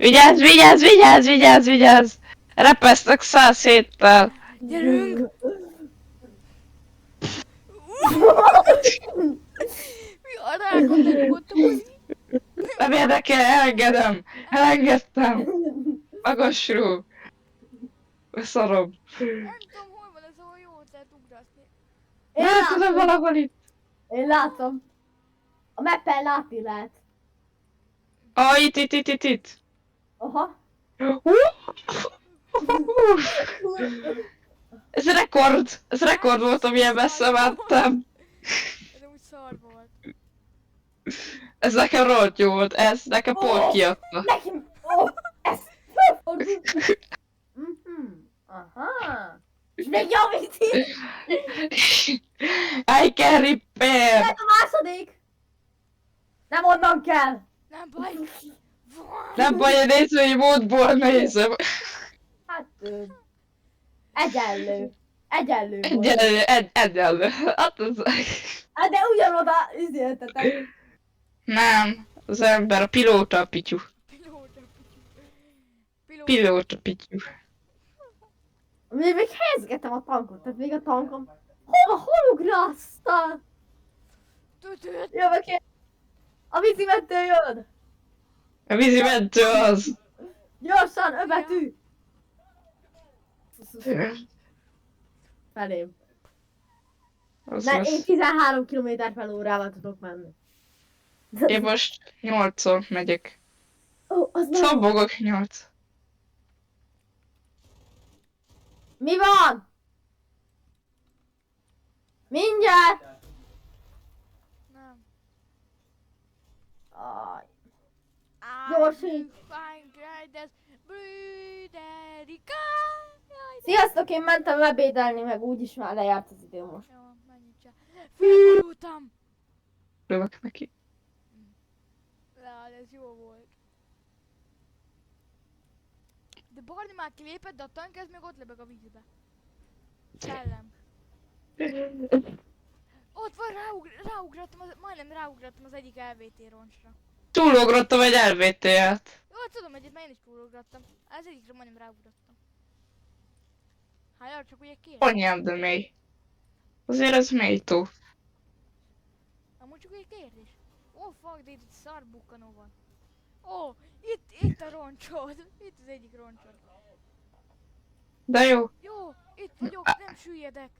Vigyázz, vigyázz, vigyázz, vigyázz, vigyázz! Repesztek 100 héttel! Gyerünk! Mi a rákot lerúgott a buzi? Nem érdekel, elengedem! Elengedtem! Magasról! Szarom! Nem tudom, hol van ez, ahol jól lehet ugrászni. Én Nem tudom, látom. valahol itt! Én látom. A mappen látni lehet. Ah, itt! Aha. Ez rekord! Ez rekord volt, amilyen messze mentem! Ez úgy szar volt. Ez nekem rohadt jó volt, ez nekem pont kiadta. Nekem. Ez. Aha. És még javít itt. I can repair! Lehet a második. Nem onnan kell. Nem baj. Nem baj, én nézői módból nézem. Hát. Egyenlő. Egyenlő volt. Egyenlő. Hát az... Hát de ugyanoda üzéltetek. Nem, az ember, a pilóta a pityú. Pilóta. Pilóta pityú. Még helyezgetem a tankot, tehát még a tankom. Hol ugrasztál? Tütüt. Jövök én. A vízimentő jön. A vízimentő az. Gyorsan, öbetű. Felém. Az Én az. 13 km/h-val tudok menni. Én most 8-on megyek. Ó, az nem. Szabogok 8. Mi van? Mindjárt. Nem. Aj. I Gyorsíts. do find greatest brüderika. Sziasztok, én mentem ebédelni, meg úgyis már lejárt az idő most. Jó, menjünk csak. Felborultam. Lövök neki. Lál, ez jó volt. De Barni már kilépett, de a tank ez még ott lebeg a vízbe. Szellem. Ott van, ráugrottam, majdnem ráugrottam az egyik LVT roncsra. Túlugrottam egy LVT-et. Jó, tudom, egyet én is túlugrottam. Az egyikre majdnem ráugrottam. Hát csak ugye kér. Anyám, de mély. Azért ez mély tó. Amúgy csak egy kérdés. Ó, fuck, de itt szarbukkanó van. Ó, itt a roncsod. Itt az egyik roncsod. De jó. Jó, itt vagyok, nem süllyedek.